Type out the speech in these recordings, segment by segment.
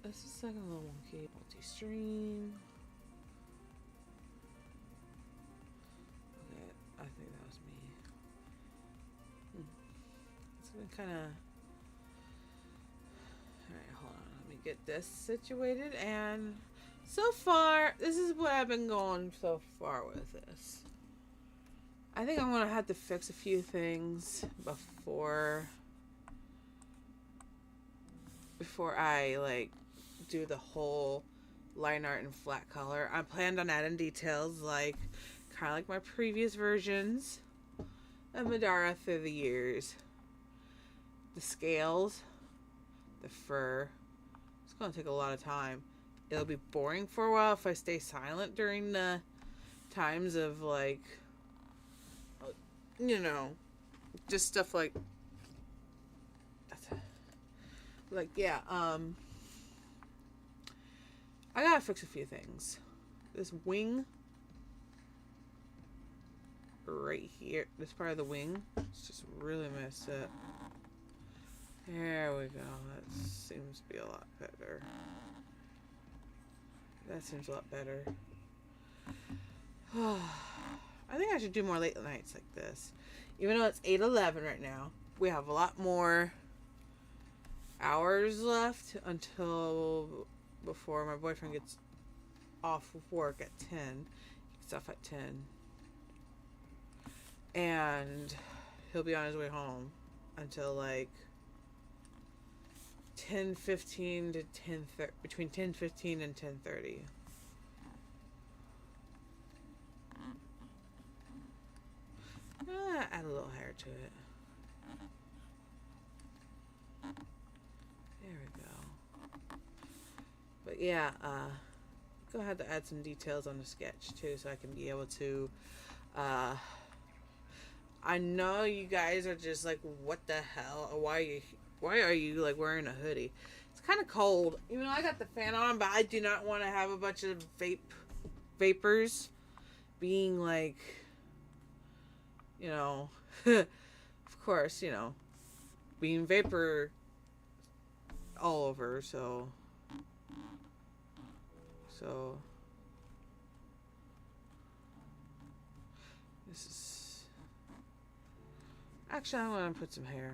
This is like a little wonky. Multi-stream. Okay, I think that was me. It's been kind of. Alright, hold on. Let me get this situated. And so far, this is what I've been going so far with this. I think I'm going to have to fix a few things before I, like, do the whole line art in flat color. I planned on adding details, like, kind of like my previous versions of Midara through the years. The scales, the fur. It's going to take a lot of time. It'll be boring for a while if I stay silent during the times of, like, you know, just stuff like, yeah, I gotta fix a few things. This wing right here, this part of the wing, it's just really messed up. There we go. That seems to be a lot better. That seems a lot better. I think I should do more late nights like this. Even though it's 8:11 right now, we have a lot more hours left until before my boyfriend gets off of work at 10. He gets off at 10. And he'll be on his way home until like 10:15 to 10:30, between 10:15 and 10:30. Add a little hair to it. There we go. But yeah, go ahead to add some details on the sketch too, so I can be able to. I know you guys are just like, what the hell? Why are you like wearing a hoodie? It's kind of cold. Even though I got the fan on, but I do not want to have a bunch of vapors being like, you know, of course, you know, being vapor all over, so this is, actually, I'm going to put some hair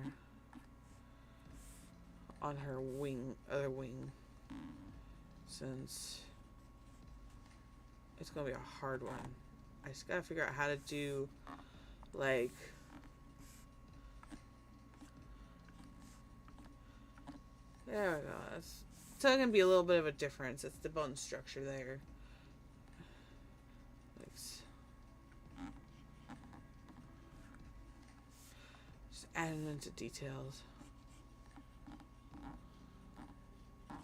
on her other wing, since it's going to be a hard one. I just got to figure out how to do, like, there we go. That's, so it's going to be a little bit of a difference. It's the bone structure there. Just adding into details. No,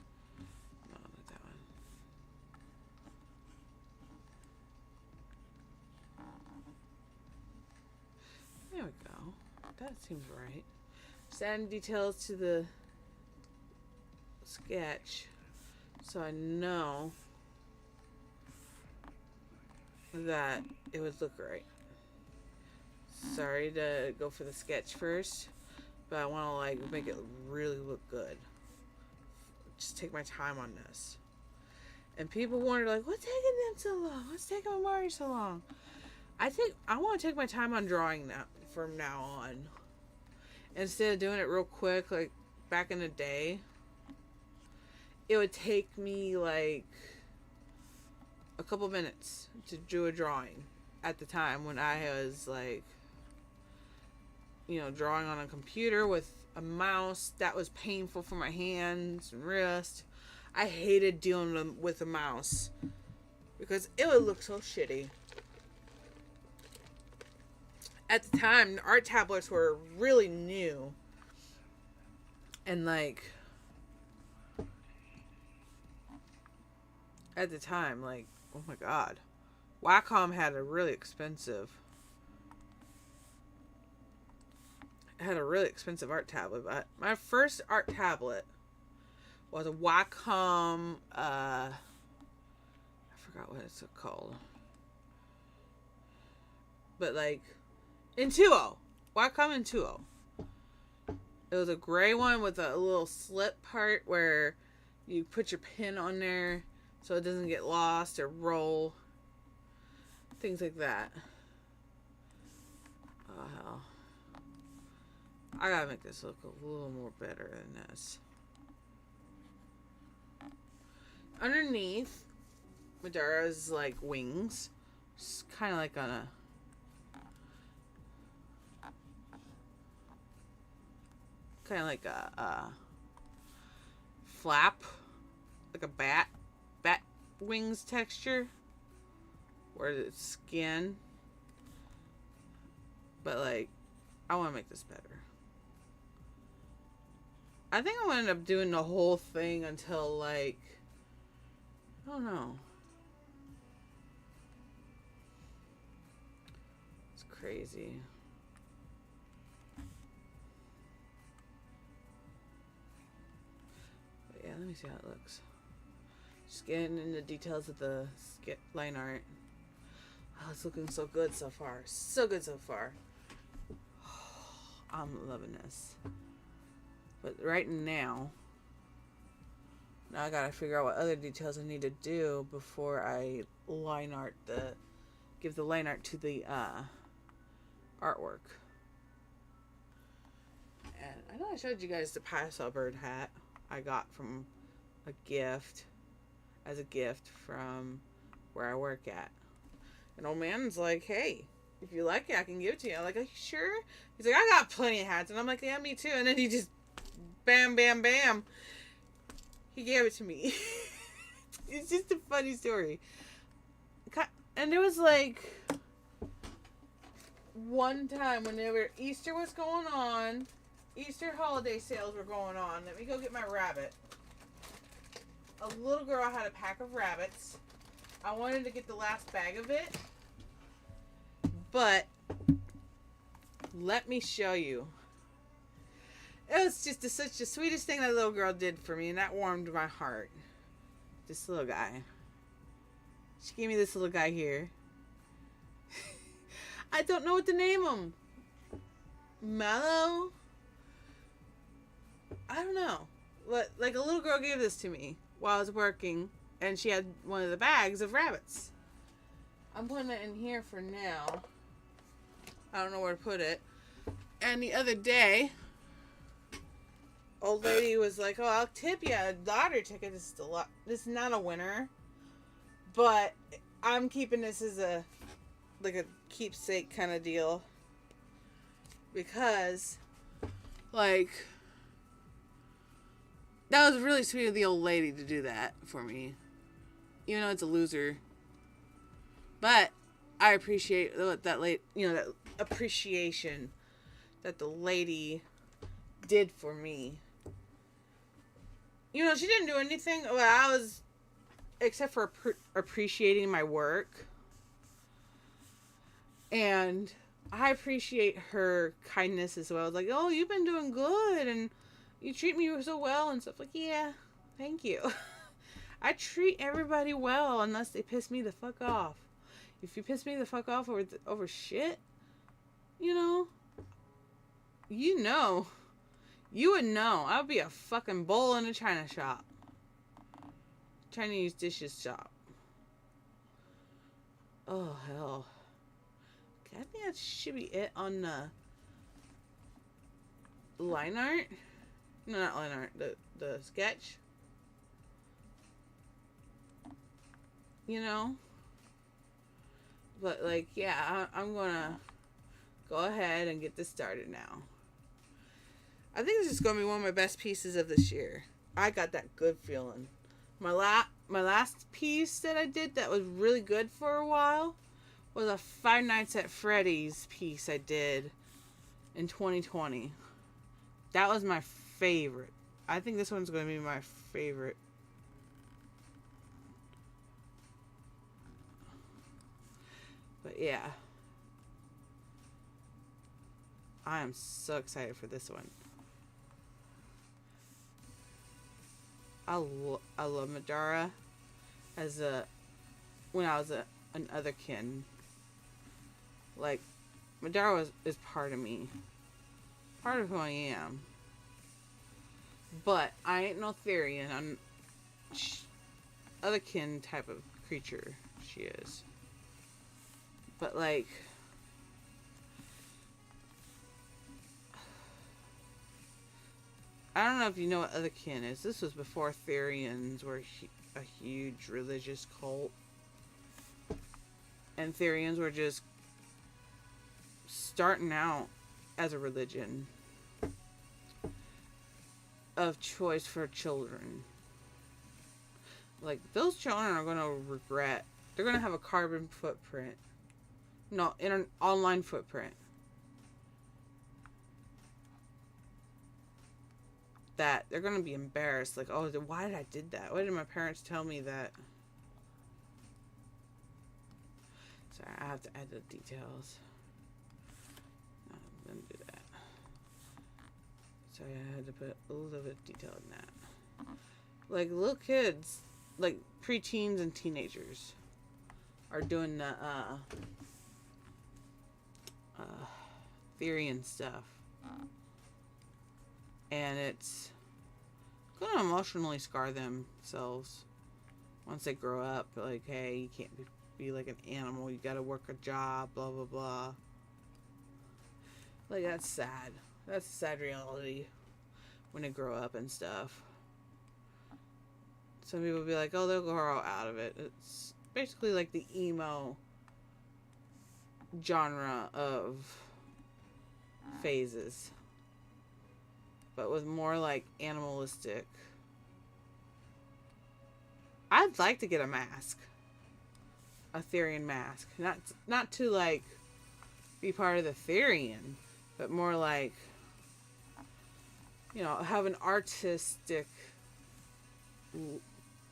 not that one. There we go. That seems right. Just adding details to the sketch so I know that it would look right. Sorry to go for the sketch first, but I want to like make it really look good. Just take my time on this. And people wonder like, what's taking them so long? What's taking Amari so long? I think I want to take my time on drawing now from now on. Instead of doing it real quick like back in the day, it would take me like a couple minutes to do a drawing at the time when I was like, you know, drawing on a computer with a mouse. That was painful for my hands and wrist. I hated dealing with a mouse because it would look so shitty. At the time, art tablets were really new. And like, at the time, like, oh my god, Wacom had a really expensive art tablet. But my first art tablet was a Wacom, I forgot what it's called, but like Intuo, Wacom Intuo. It was a gray one with a little slip part where you put your pin on there so it doesn't get lost or roll. Things like that. Oh, hell. I gotta make this look a little more better than this. Underneath Midara's like wings, it's kind of like on a flap, like a bat wings texture, where it's skin. But like, I want to make this better. I think I'm gonna end up doing the whole thing until like, I don't know. It's crazy. But yeah, let me see how it looks. Just getting into details of the line art. Oh, it's looking so good so far. So good so far. I'm loving this. But right now I gotta figure out what other details I need to do before I line art give the line art to the artwork. And I know I showed you guys the parasol bird hat I got from as a gift from where I work at. And old man's like, hey, if you like it, I can give it to you. I'm like, are you sure? He's like, I got plenty of hats. And I'm like, yeah, me too. And then he just, bam, bam, bam. He gave it to me. It's just a funny story. And there was like one time whenever Easter was going on, Easter holiday sales were going on. Let me go get my rabbit. A little girl had a pack of rabbits. I wanted to get the last bag of it. But let me show you. It was just such the sweetest thing that little girl did for me, and that warmed my heart. This little guy. She gave me this little guy here. I don't know what to name him. Mellow? I don't know. Like a little girl gave this to me while I was working, and she had one of the bags of rabbits. I'm putting it in here for now. I don't know where to put it. And the other day, old lady was like, oh, I'll tip you a lottery ticket. This is not a winner, but I'm keeping this as a keepsake kind of deal, because like that was really sweet of the old lady to do that for me, even though it's a loser. But I appreciate that that appreciation that the lady did for me. You know, she didn't do anything. Well, I was, except for appreciating my work. And I appreciate her kindness as well. Like, oh, you've been doing good, and you treat me so well and stuff. Like, yeah, thank you. I treat everybody well unless they piss me the fuck off. If you piss me the fuck off over shit, you would know. I would be a fucking bowl in a china shop. Chinese dishes shop. Oh, hell. I think that should be it on the line art. No, not line art. The sketch. But, like, yeah, I'm gonna go ahead and get this started now. I think this is gonna be one of my best pieces of this year. I got that good feeling. My last piece that I did that was really good for a while was a Five Nights at Freddy's piece I did in 2020. That was my favorite. I think this one's gonna be my favorite. But yeah, I am so excited for this one. I love Midara when I was an otherkin. Like, Midara is part of me, part of who I am. But I ain't no Therian. I'm otherkin type of creature she is. But like, I don't know if you know what otherkin is. This was before Therians were a huge religious cult. And Therians were just starting out as a religion of choice for children. Like, those children are going to regret. They're going to have a carbon footprint. No, an online footprint. That they're going to be embarrassed. Like, oh, why did I did that? Why did my parents tell me that? Sorry, I have to add the details. No, let me do that. Sorry, I had to put a little bit of detail in that. Like, little kids, like preteens and teenagers, are doing the theory and stuff. And it's going to emotionally scar themselves once they grow up. Like, hey, you can't be like an animal. You got to work a job, blah, blah, blah. Like, that's sad. That's a sad reality when they grow up and stuff. Some people be like, oh, they'll grow out of it. It's basically like the emo genre of phases, but with more like animalistic. I'd like to get a mask, a Therian mask, not to like be part of the Therian, but more like, you know, have an artistic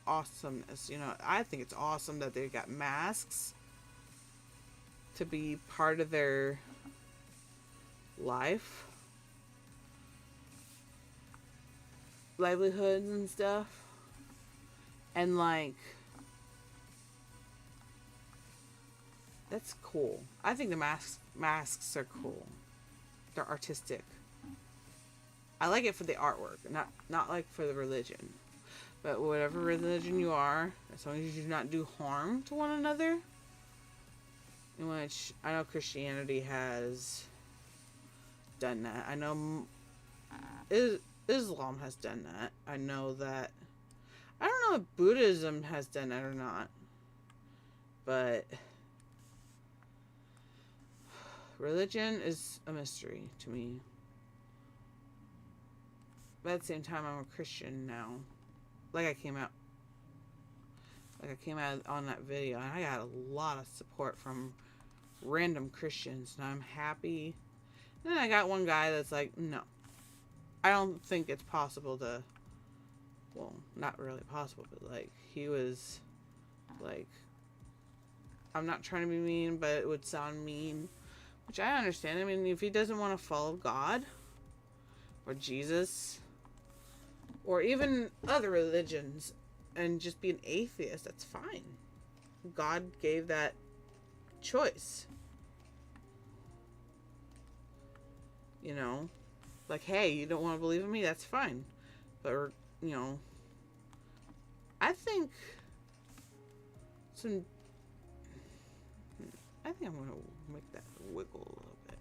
awesomeness. You know, I think it's awesome that they got masks to be part of their life, livelihoods and stuff. And like, that's cool. I think the masks are cool. They're artistic. I like it for the artwork, not like for the religion. But whatever religion you are, as long as you do not do harm to one another, in which I know Christianity has done that. I know Islam has done that. I know that. I don't know if Buddhism has done that or not. But religion is a mystery to me. But at the same time, I'm a Christian now. Like I came out on that video, and I got a lot of support from random Christians, and I'm happy. And then I got one guy that's like, no, I don't think it's possible to, well, not really possible, but like, he was like, I'm not trying to be mean, but it would sound mean, which I understand. I mean, if he doesn't want to follow God or Jesus or even other religions and just be an atheist, that's fine. God gave that choice. You know, like, hey, you don't want to believe in me? That's fine. But, you know, I think I'm going to make that wiggle a little bit.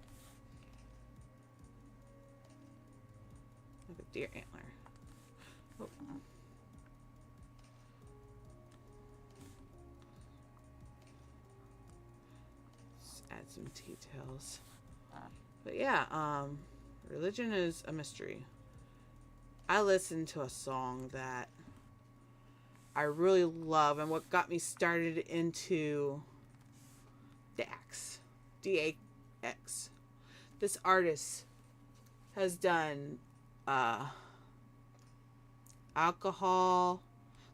Like a deer antler. Oh. Let's add some details. But yeah, religion is a mystery. I listened to a song that I really love, and what got me started into Dax. D-A-X. This artist has done Alcohol,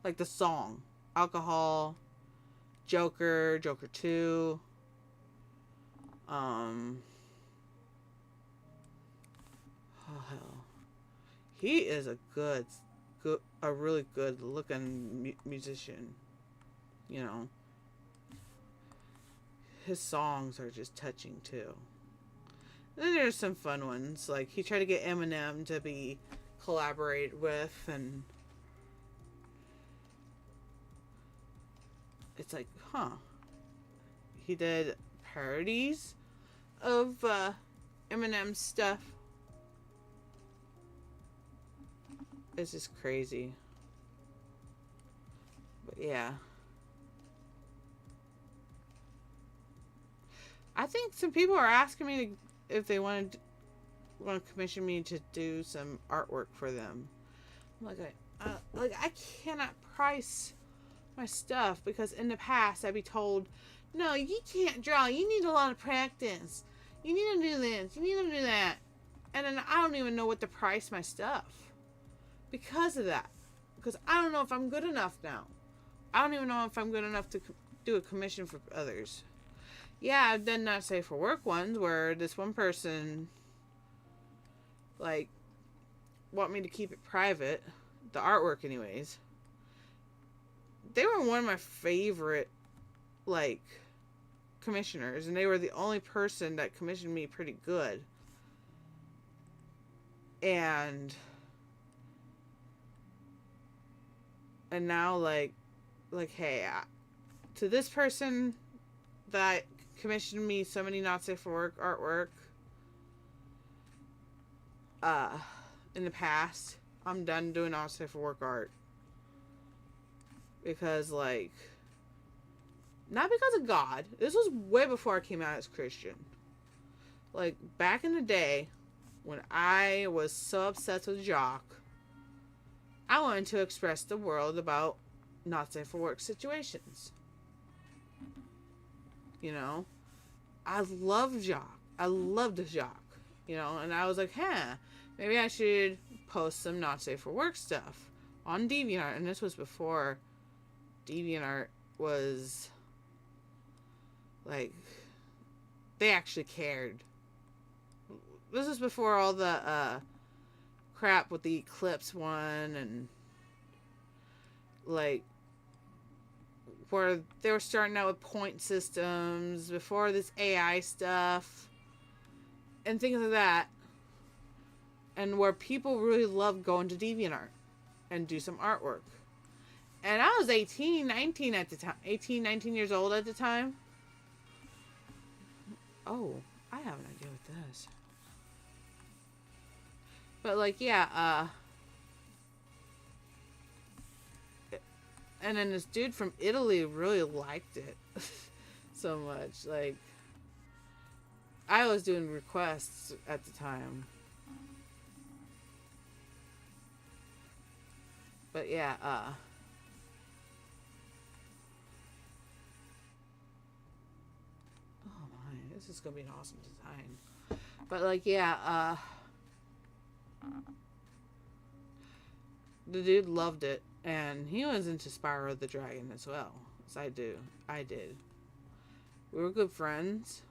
like the song Alcohol, Joker, Joker 2, oh hell, he is a really good looking musician. You know, his songs are just touching too. And then there's some fun ones, like he tried to get Eminem to be collaborate with, and it's like, huh. He did parodies of Eminem stuff. It's just crazy. But yeah. I think some people are asking me if they want to commission me to do some artwork for them. I cannot price my stuff, because in the past I'd be told, no, you can't draw. You need a lot of practice. You need to do this. You need to do that. And then I don't even know what to price my stuff because of that. Because I don't know if I'm good enough now. I don't even know if I'm good enough to do a commission for others. Yeah, I've done not safe for work ones where this one person, like, want me to keep it private. The artwork, anyways. They were one of my favorite, like, commissioners, and they were the only person that commissioned me pretty good. And now, like, hey, to this person that commissioned me so many not safe for work artwork, in the past, I'm done doing not safe for work art. Because, like, not because of God. This was way before I came out as Christian. Like, back in the day, when I was so obsessed with Jock, I wanted to express the world about not safe for work situations. You know? I love Jock. I loved Jock. You know? And I was like, maybe I should post some not safe for work stuff on DeviantArt. And this was before DeviantArt was, like, they actually cared. This is before all the crap with the Eclipse one, and, like, where they were starting out with point systems, before this AI stuff, and things like that. And where people really loved going to DeviantArt and do some artwork. And I was 19 at the time. 18, 19 years old at the time. Oh, I have an idea with this. But, like, yeah, and then this dude from Italy really liked it so much. Like, I was doing requests at the time. But, yeah, oh my, this is gonna be an awesome design. But, like, yeah, the dude loved it, and he was into Spyro the Dragon as well, as I did. We were good friends.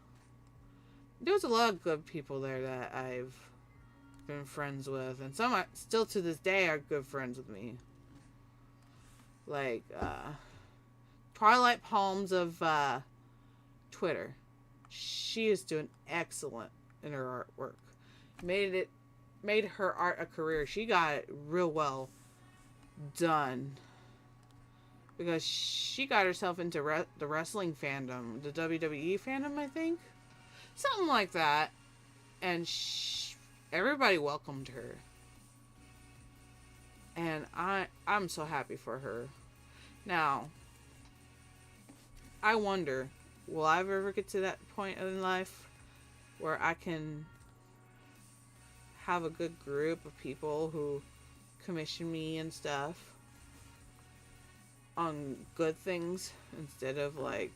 There was a lot of good people there that I've been friends with, and some still to this day are good friends with me. Like, Twilight Palms of Twitter. She is doing excellent in her artwork. Made her art a career. She got it real well done, because she got herself into the wrestling fandom, the WWE fandom, I think, something like that, and everybody welcomed her, and I'm so happy for her. Now, I wonder, will I ever get to that point in life where I can have a good group of people who commission me and stuff on good things instead of, like,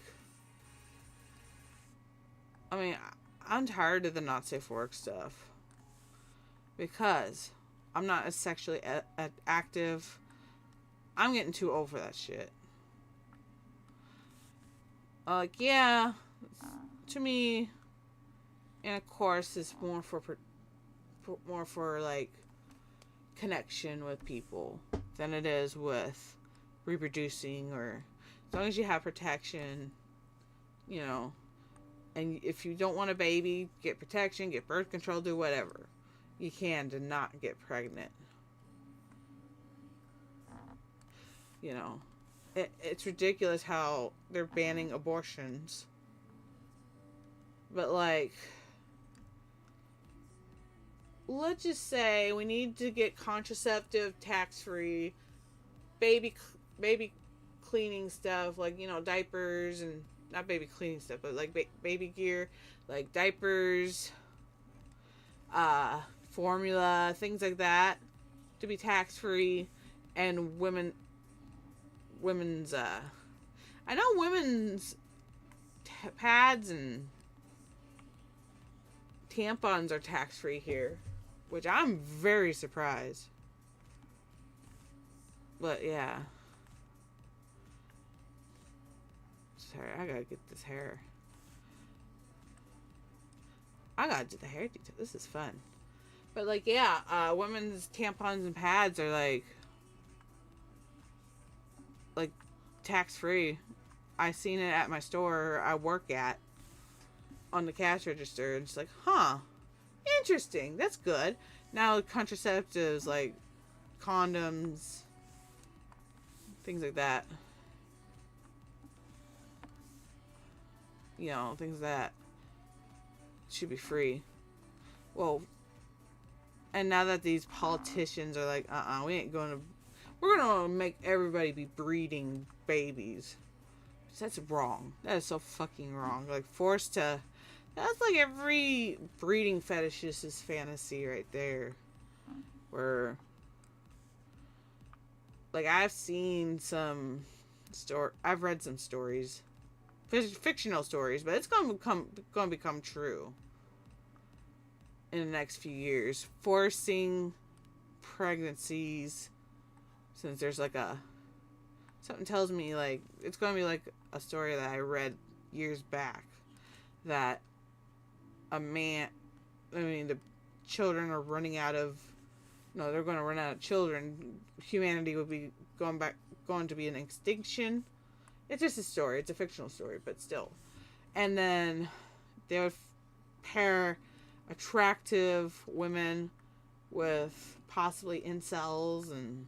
I mean, I'm tired of the not safe for work stuff because I'm not as sexually active. I'm getting too old for that shit. Like, yeah, to me, and of course, it's more for like connection with people than it is with reproducing, or as long as you have protection, you know, and if you don't want a baby, get protection, get birth control, do whatever you can to not get pregnant. You know, it's ridiculous how they're banning abortions. But, like, let's just say we need to get contraceptive tax-free, baby cleaning stuff, like, you know, diapers, and not baby cleaning stuff, but like baby gear, like diapers, formula, things like that, to be tax-free. And women's I know women's pads and tampons are tax-free here, which I'm very surprised. But yeah. Sorry, I gotta get this hair. I gotta do the hair detail. This is fun. But, like, yeah, women's tampons and pads are like tax-free. I seen it at my store I work at on the cash register. It's like, huh, interesting. That's good. Now contraceptives like condoms, things like that. You know, things that should be free. Well, and now that these politicians are like, we're gonna make everybody be breeding babies. That's wrong. That is so fucking wrong. Like, that's like every breeding fetishist's fantasy right there. Where, like, I've read some stories, fictional stories, but it's gonna become true in the next few years. Forcing pregnancies, since there's like something tells me, like, it's gonna be like a story that I read years back, that the children are running out of, no, they're going to run out of children. Humanity will be going to be an extinction. It's just a story. It's a fictional story, but still. And then they would pair attractive women with possibly incels and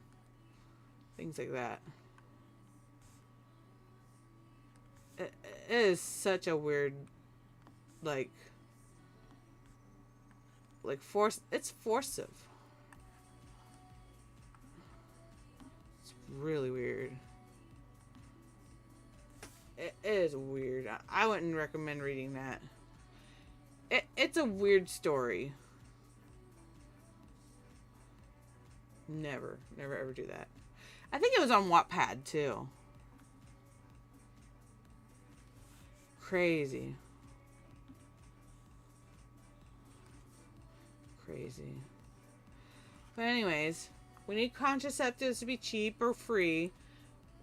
things like that. It is such a weird, like force. It's forcive. It's really weird. It is weird. I wouldn't recommend reading that. It's a weird story. Never ever do that. I think it was on Wattpad too. Crazy. But anyways, we need contraceptives to be cheap or free,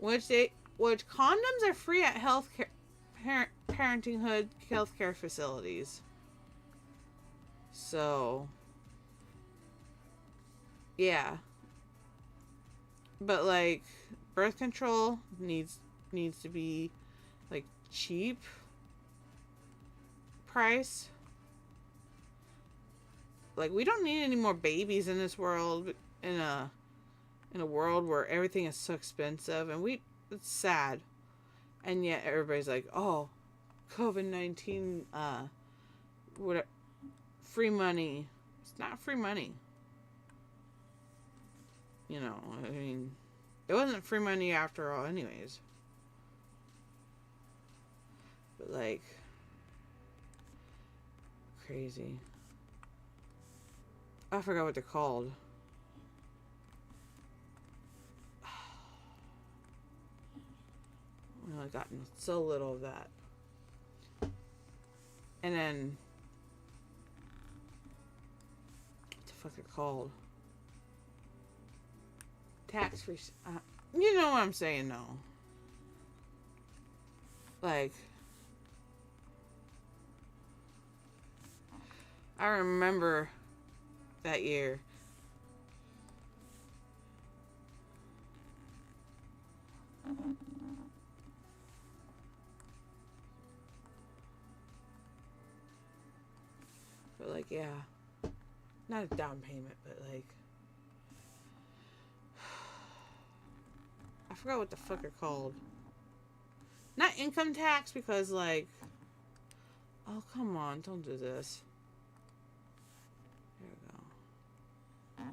which condoms are free at parentinghood healthcare facilities. So, yeah. But, like, birth control needs to be, like, cheap price. Like, we don't need any more babies in this world, in a world where everything is so expensive, and it's sad. And yet everybody's like, oh, COVID-19, free money. It's not free money. You know, I mean, it wasn't free money after all anyways. But, like, crazy. I forgot what they're called. I've gotten so little of that. And then, what the fuck they're called? Tax-free. You know what I'm saying, though. Like, I remember that year. But, like, yeah. Not a down payment, but, like, I forgot what the fuck they're called. Not income tax, because, like... Oh, come on. Don't do this. There we go.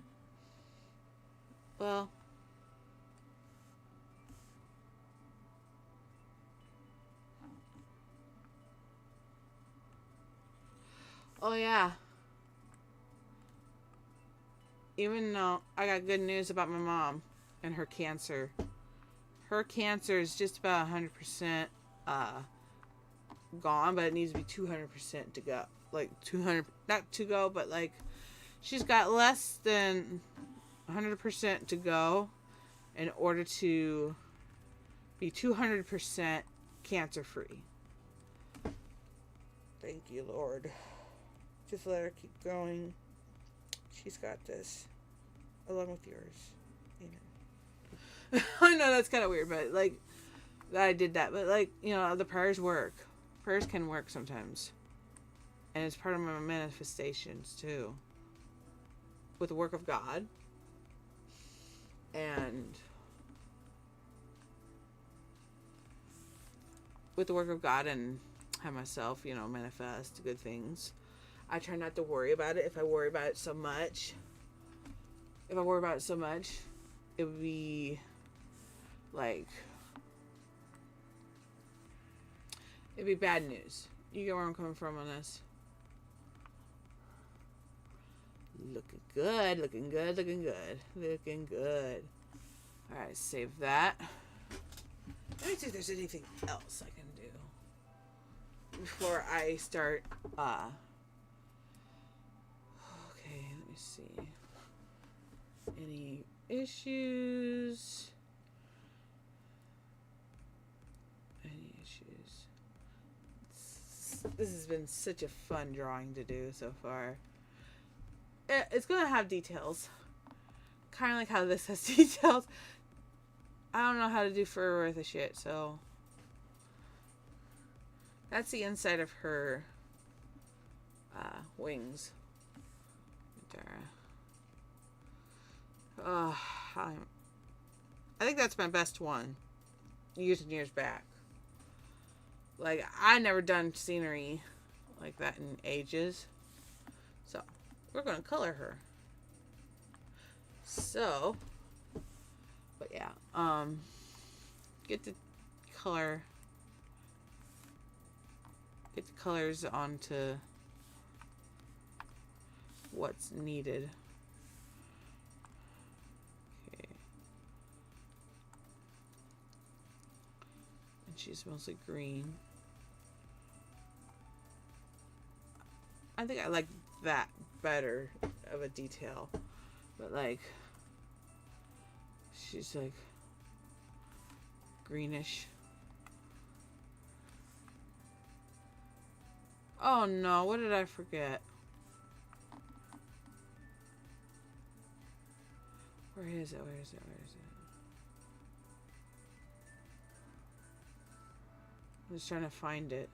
Well... Oh, yeah. Even though I got good news about my mom and her cancer. Her cancer is just about 100% gone, but it needs to be 200% to go. Like, 200, not to go, but like, she's got less than 100% to go in order to be 200% cancer free. Thank you, Lord. Just let her keep going. She's got this. Along with yours. Amen. I know that's kind of weird, but like, that I did that. But like, you know, the prayers work. Prayers can work sometimes. And it's part of my manifestations too. With the work of God. And with the work of God and have myself, you know, manifest good things. I try not to worry about it. If I worry about it so much, it would be like, it'd be bad news. You get where I'm coming from on this? Looking good, looking good, looking good, looking good. Alright, save that. Let me see if there's anything else I can do before I start, okay, let me see. Any issues? Any issues? This has been such a fun drawing to do so far. It's gonna have details. Kind of like how this has details. I don't know how to do fur worth of shit, so. That's the inside of her wings. Midara. Oh, I think that's my best one. Years and years back. Like, I never done scenery like that in ages. So, we're going to color her. So, but yeah, get the colors onto what's needed. Okay. And she's mostly green. I think I like that better of a detail. But like, she's like greenish. Oh no, what did I forget? Where is it? Where is it? Where is it? I'm just trying to find it.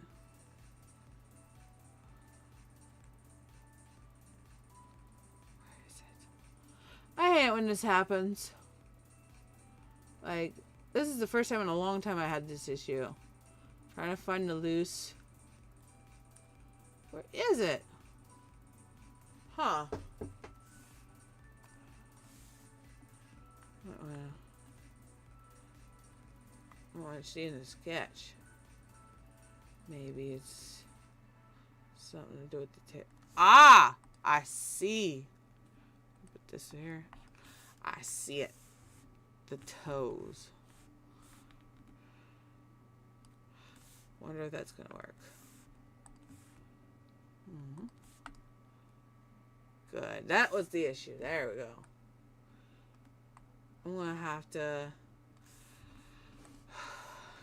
Where is it? I hate it when this happens. Like, this is the first time in a long time I had this issue. Trying to find the loose. Where is it? Huh. I want to see in the sketch. Maybe it's something to do with the tail. Ah! I see. Put this here. I see it. The toes. Wonder if that's gonna work. Good. That was the issue. There we go. I'm gonna have to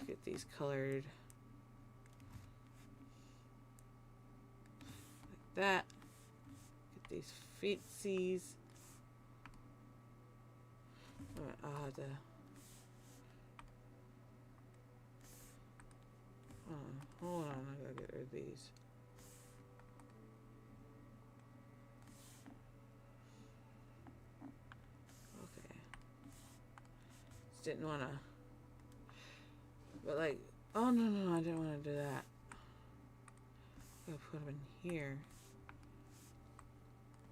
get these colored like that. Get these feetsies. I'll have to. Hold on, I gotta get rid of these. Okay. Just didn't want to But like, oh no, I didn't want to do that. I'm gonna put them in here.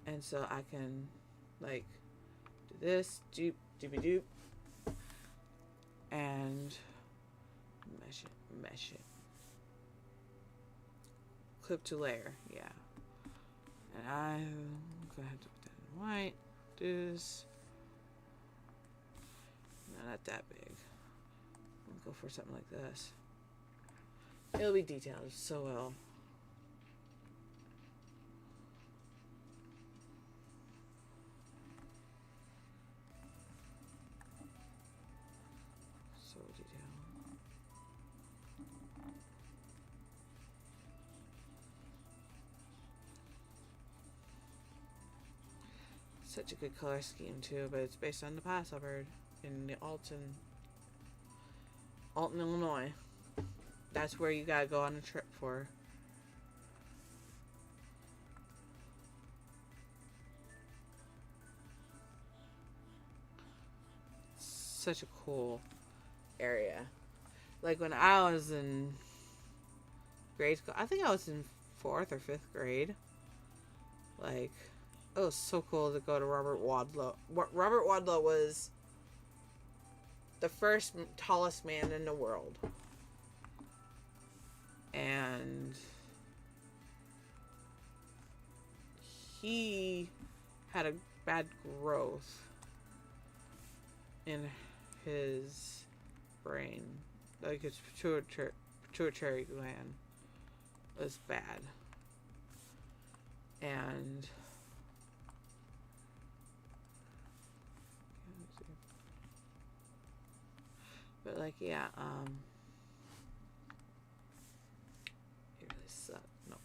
And so I can like do this, doop, doopy doop, and mesh it. Clip to layer, yeah. And I'm gonna have to put that in white. Do this. No, not that big. I'll go for something like this. It'll be detailed so well. So detailed. Such a good color scheme too, but it's based on the past suburb in the Alton, Illinois. That's where you gotta go on a trip for. Such a cool area. Like when I was in grade school, I think I was in 4th or 5th grade. Like, it was so cool to go to Robert Wadlow. Robert Wadlow was the first tallest man in the world. And he had a bad growth in his brain. Like his pituitary gland was bad. And but like, yeah, it really sucked. No.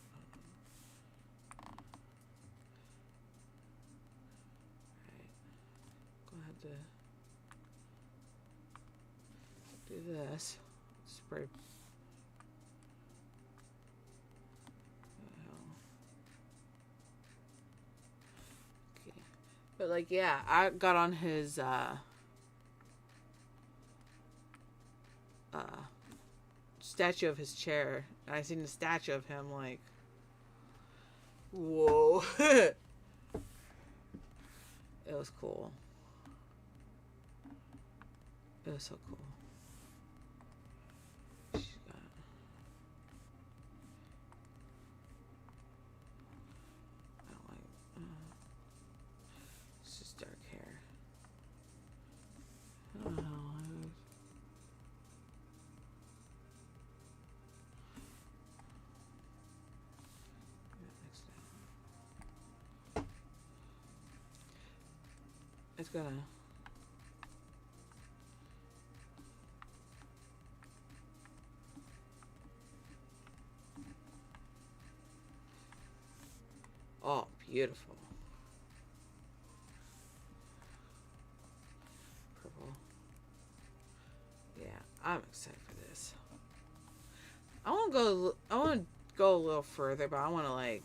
Right. Go ahead to do this. Spray. Okay. But like, yeah, I got on his statue of his chair, and I seen the statue of him, like, whoa. It was cool. It was so cool. She got it. I don't like it's just dark hair. I don't know. It's gonna. Oh, beautiful. Purple. Yeah, I'm excited for this. I want to go a little further, but I want to like.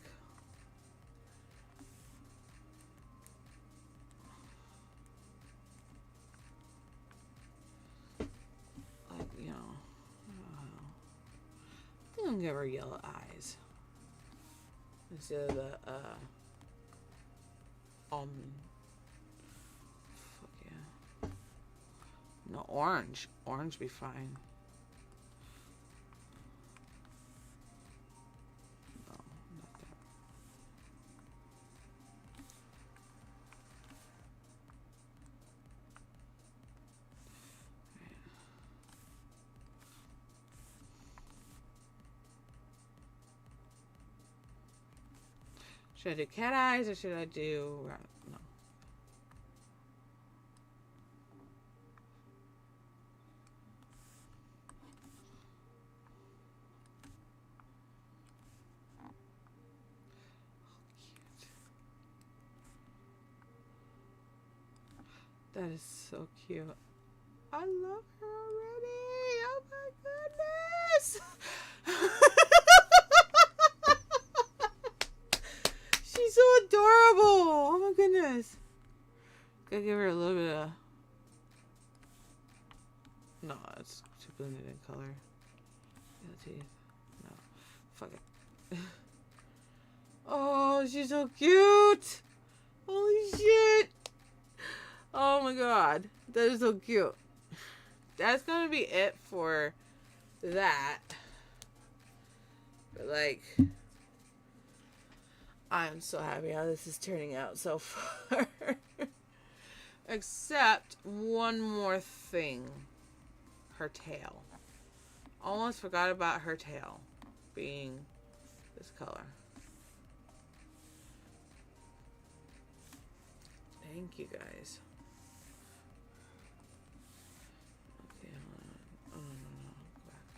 I'm gonna give her yellow eyes instead of the almond. Fuck yeah. No, orange. Orange be fine. No, not that. Should I do cat eyes or should I do... No. Oh, cute. That is so cute. I love her already. Oh my goodness. She's so adorable. Oh my goodness. Gotta give her a little bit of No, it's too blended in color. The teeth. No. Fuck it. Oh, she's so cute! Holy shit! Oh my god. That is so cute. That's gonna be it for that. But like, I'm so happy how this is turning out so far. Except one more thing. Her tail. Almost forgot about her tail being this color. Thank you guys. Okay, hold on. Oh, no. Go back.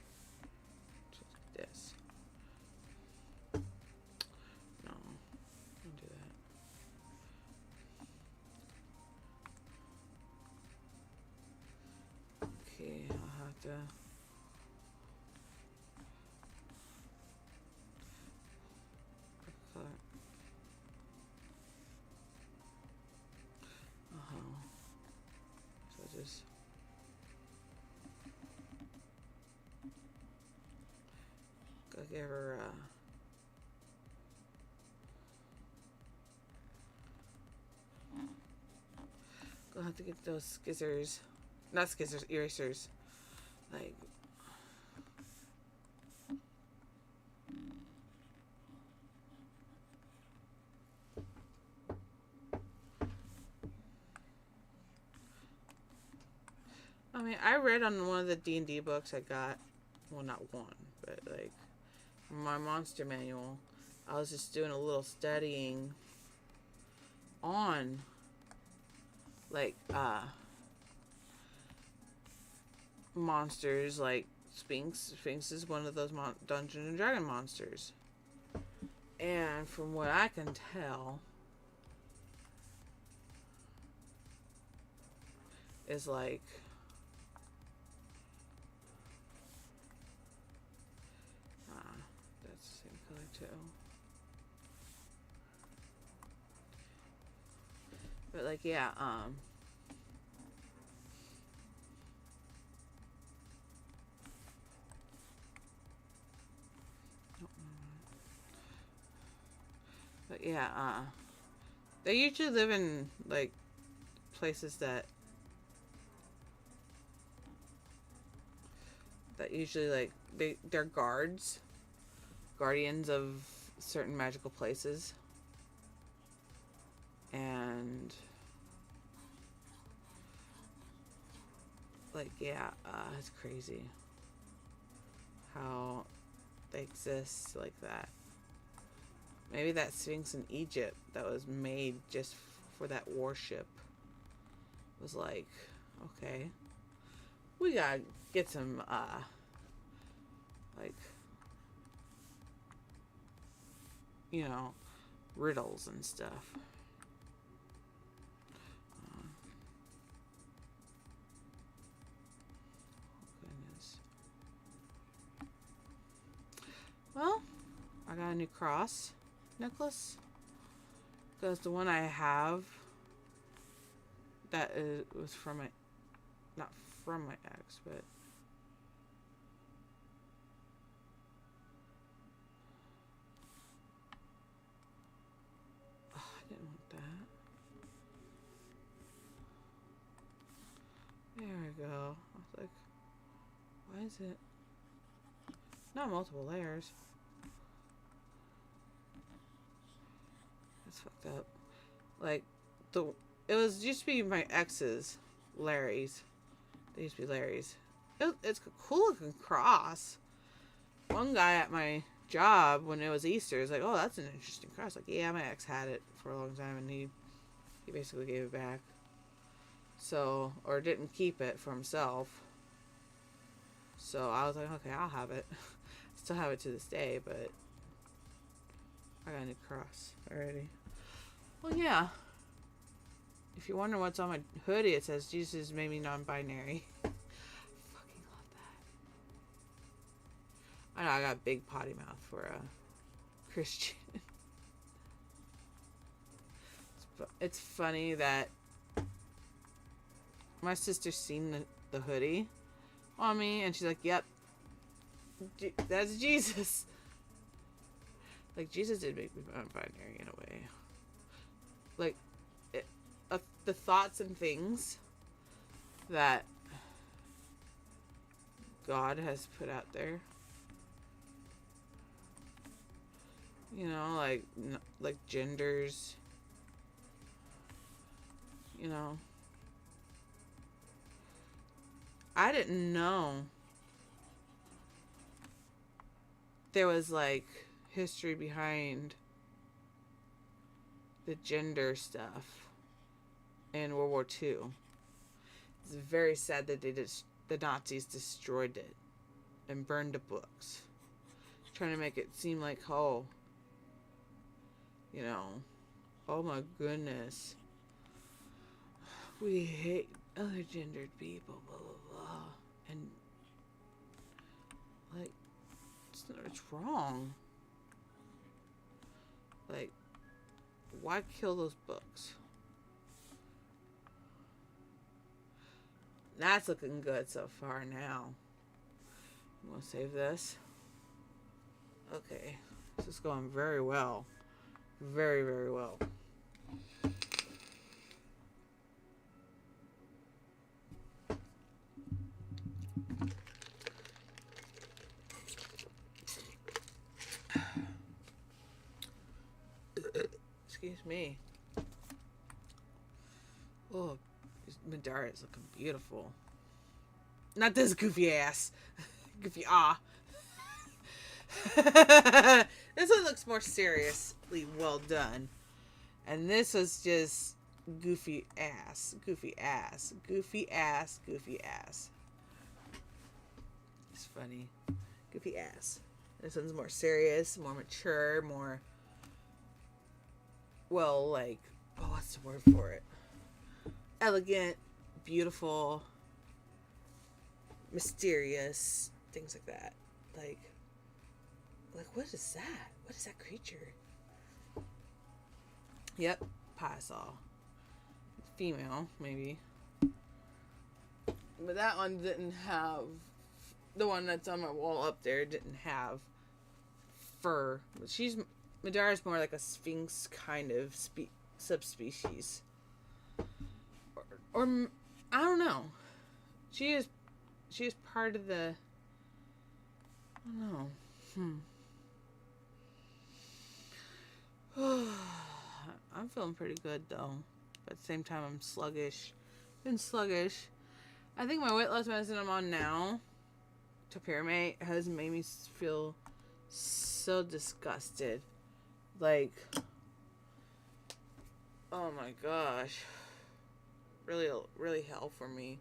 Just like this. No. Don't do that. Okay, I'll have to... So just... Gotta give her, gonna have to get those scissors. Not scissors, erasers. Like... I mean, I read on one of the D&D books I got, well, not one, but like, my monster manual, I was just doing a little studying on, like, monsters, like Sphinx. Sphinx is one of those Dungeons and Dragon monsters. And from what I can tell, is like... that's the same color too. But like, yeah, but yeah, they usually live in like places that usually like they're guardians of certain magical places. And like, yeah, it's crazy how they exist like that. Maybe that Sphinx in Egypt that was made just for that warship was like, okay, we gotta get some like, you know, riddles and stuff. Goodness. Well, I got a new cross necklace, because the one I have that was from my, not from my ex, but I didn't want that. There we go. I was like, why is it not multiple layers? That's fucked up. Like, it used to be my ex's, Larry's. They used to be Larry's. It's a cool looking cross. One guy at my job, when it was Easter, was like, oh, that's an interesting cross. Like, yeah, my ex had it for a long time, and he basically gave it back. So, or didn't keep it for himself. So I was like, okay, I'll have it. Still have it to this day, but I got a new cross already. Well, yeah. If you wonder what's on my hoodie, it says Jesus made me non-binary. Fucking love that. I know I got big potty mouth for a Christian. It's funny that my sister's seen the hoodie, on me, and she's like, "Yep, that's Jesus." Like, Jesus did make me non-binary in a way. Like, the thoughts and things that God has put out there. You know, like genders. You know. I didn't know there was, like, history behind the gender stuff in World War II. It's very sad that the Nazis destroyed it and burned the books, trying to make it seem like, oh, you know, oh my goodness, we hate other gendered people, blah blah blah, and like, it's wrong. Like, why kill those books? That's looking good so far now. I'm gonna save this. Okay. This is going very well. Very, very well. Excuse me. Oh, Midara is looking beautiful. Not this goofy ass. Goofy This one looks more seriously well done. And this was just goofy ass. Goofy ass. Goofy ass. Goofy ass. It's funny. Goofy ass. This one's more serious, more mature, more... Well, like... Oh, what's the word for it? Elegant, beautiful, mysterious, things like that. Like, what is that? What is that creature? Yep, Parasol. Female, maybe. But that one didn't have... The one that's on my wall up there didn't have fur. Midara's more like a sphinx kind of subspecies. Or I don't know. She is part of the... I don't know. I'm feeling pretty good though. But at the same time, I'm sluggish. Been sluggish. I think my weight loss medicine I'm on now, topiramate, has made me feel so disgusted. Like, oh my gosh. Really, really hell for me.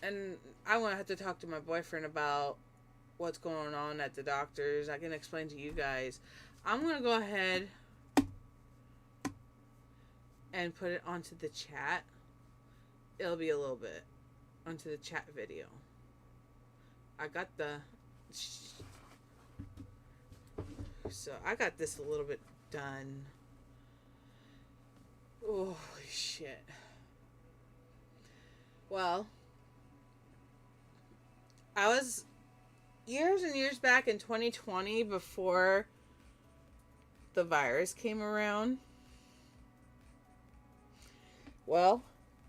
And I'm going to have to talk to my boyfriend about what's going on at the doctor's. I can explain to you guys. I'm going to go ahead and put it onto the chat. It'll be a little bit onto the chat video. I got this a little bit done. Holy shit. Well, I was years and years back in 2020, before the virus came around. Well,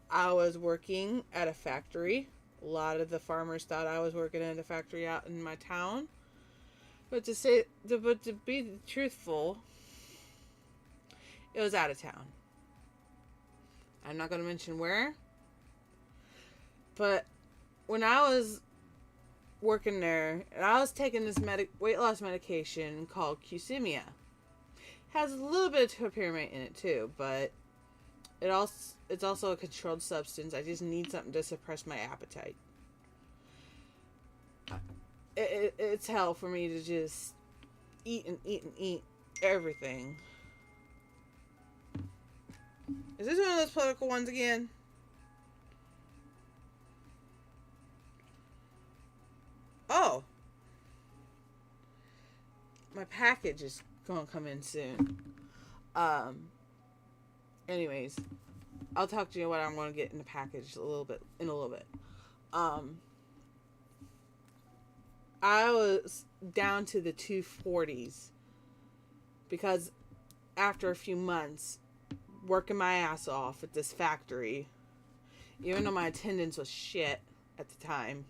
I was working at a factory. A lot of the farmers thought I was working at a factory out in my town. But to be truthful, it was out of town. I'm not going to mention where. But when I was working there, and I was taking this weight loss medication called Qsimia. Has a little bit of topiramate in it too, but it's also a controlled substance. I just need something to suppress my appetite. It's hell for me to just eat and eat and eat everything. Is this one of those political ones again? Oh. My package is going to come in soon. Anyways, I'll talk to you what I'm going to get in the package in a little bit. I was down to the 240s because after a few months working my ass off at this factory, even though my attendance was shit at the time,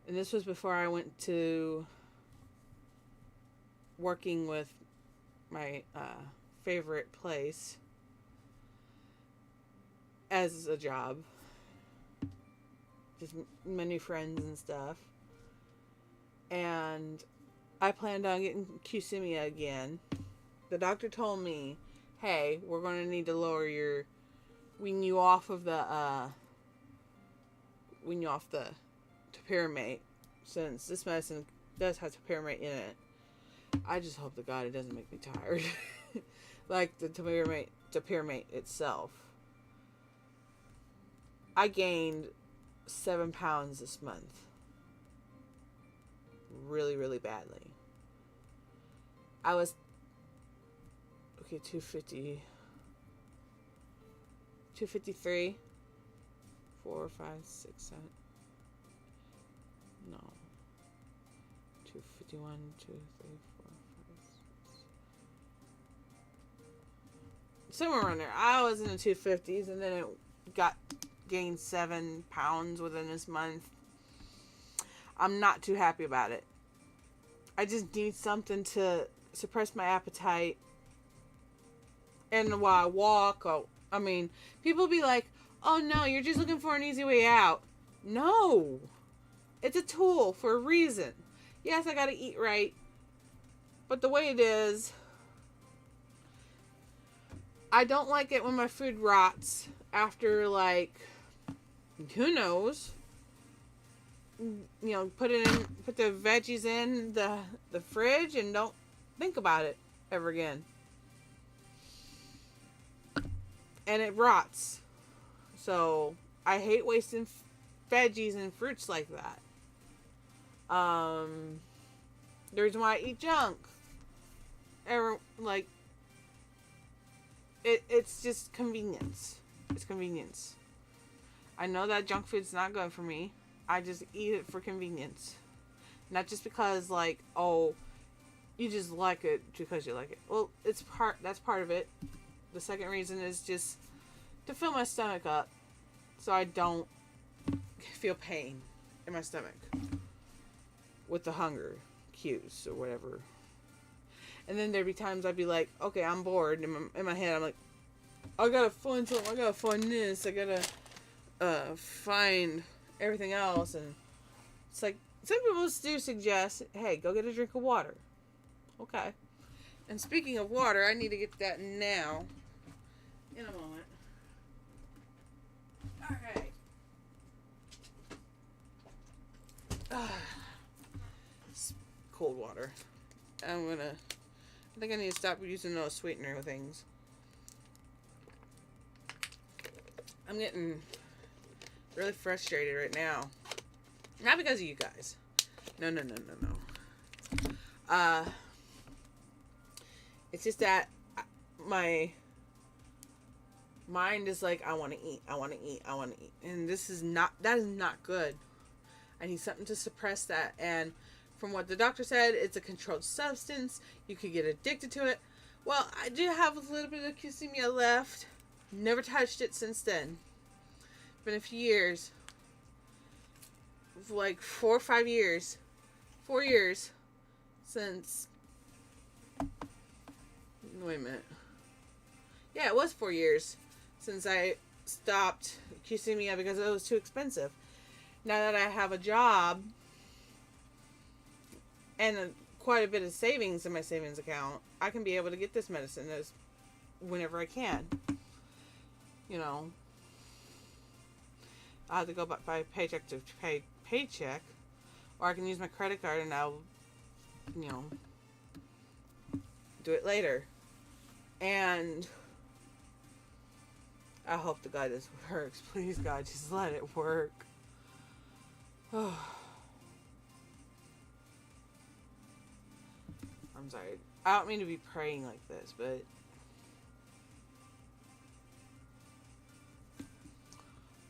and this was before I went to working with my favorite place as a job, just my new friends and stuff, and I planned on getting Qsimia again. The doctor told me, hey, we're going to need to wean you off the topiramate, since this medicine does have topiramate in it. I just hope to God it doesn't make me tired. Like the topiramate itself. I gained 7 pounds this month. Really, really badly. I was 250, 253, 4, 5, 6, 7. No. 251, 2, 3, 4, 5, 6. Somewhere around there. I was in the 250s, and then it gained 7 pounds within this month. I'm not too happy about it. I just need something to suppress my appetite. And while I walk, people be like, oh no, you're just looking for an easy way out. No. It's a tool for a reason. Yes, I gotta eat right. But the way it is, I don't like it when my food rots after, who knows? Put the veggies in the fridge and don't think about it ever again. And it rots. So I hate wasting veggies and fruits like that. The reason why I eat junk. It's just convenience. It's convenience. I know that junk food's not good for me. I just eat it for convenience. Not just because, you just like it because you like it. Well, that's part of it. The second reason is just to fill my stomach up so I don't feel pain in my stomach with the hunger cues or whatever. And then there'd be times I'd be like, okay, I'm bored. In my head, I'm like, I gotta find something. I gotta find this. I gotta find everything else. And it's like, some people do suggest, hey, go get a drink of water. Okay. And speaking of water, I need to get that now. In a moment. Alright. It's cold water. I think I need to stop using those sweetener things. I'm getting really frustrated right now. Not because of you guys. No. It's just that my mind is like, I want to eat. And that is not good. I need something to suppress that. And from what the doctor said, it's a controlled substance. You could get addicted to it. Well, I do have a little bit of Qsimia left. Never touched it since then. Been a few years. 4 or 5 years. 4 years since. Wait a minute. Yeah, it was 4 years since I stopped Qsimia because it was too expensive. Now that I have a job and quite a bit of savings in my savings account, I can be able to get this medicine whenever I can. I have to go by paycheck to paycheck, or I can use my credit card and I'll, do it later. And I hope to God this works. Please, God, just let it work. I'm sorry. I don't mean to be praying like this, but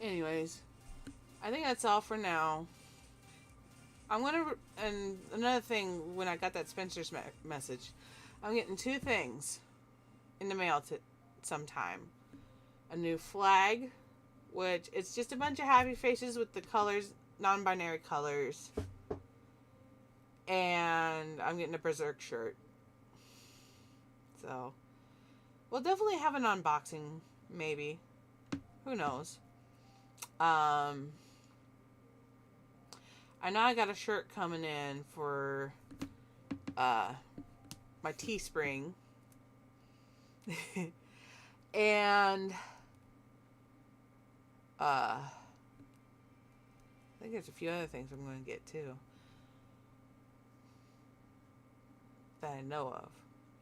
anyways, I think that's all for now. I'm gonna, and another thing, when I got that Spencer's message, I'm getting 2 things in the mail sometime. A new flag, which it's just a bunch of happy faces with the colors, non-binary colors. And I'm getting a Berserk shirt. So, we'll definitely have an unboxing, maybe. Who knows? I know I got a shirt coming in for my Teespring. And I think there's a few other things I'm going to get too that I know of.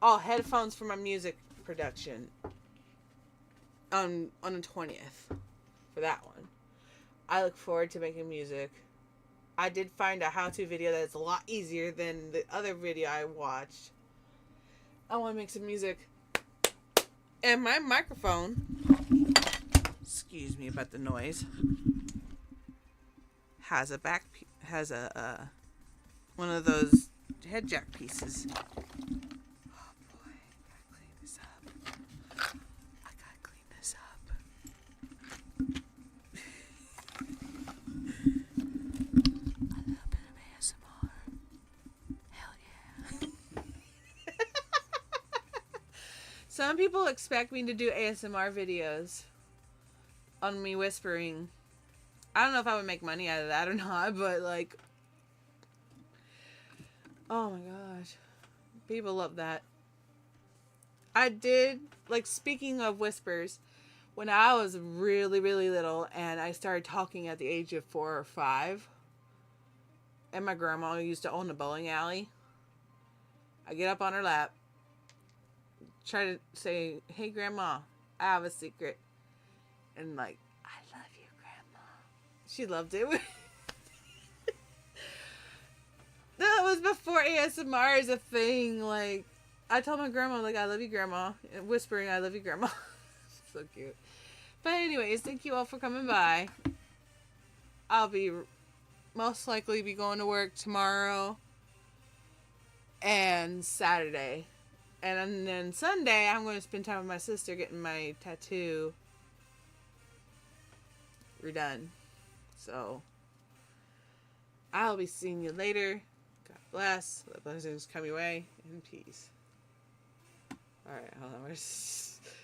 Oh, headphones for my music production on the 20th for that one. I look forward to making music. I did find a how-to video that's a lot easier than the other video I watched. I want to make some music. And my microphone, excuse me about the noise, has a one of those head jack pieces. Oh boy, gotta clean this up. I gotta clean this up. A little bit of ASMR. Hell yeah. Some people expect me to do ASMR videos on me whispering. I don't know if I would make money out of that or not, but like, oh my gosh, people love that. I did, like, speaking of whispers, when I was really, really little and I started talking at the age of 4 or 5, and my grandma used to own a bowling alley, I get up on her lap, try to say, hey grandma, I have a secret. And like, I love you, grandma. She loved it. That was before ASMR is a thing. Like, I told my grandma, like, I love you, grandma. And whispering, I love you, grandma. So cute. But anyways, thank you all for coming by. I'll be most likely be going to work tomorrow and Saturday. And then Sunday, I'm going to spend time with my sister getting my tattoo redone. So, I'll be seeing you later. God bless. Let blessings come your way. And peace. Alright, hold on.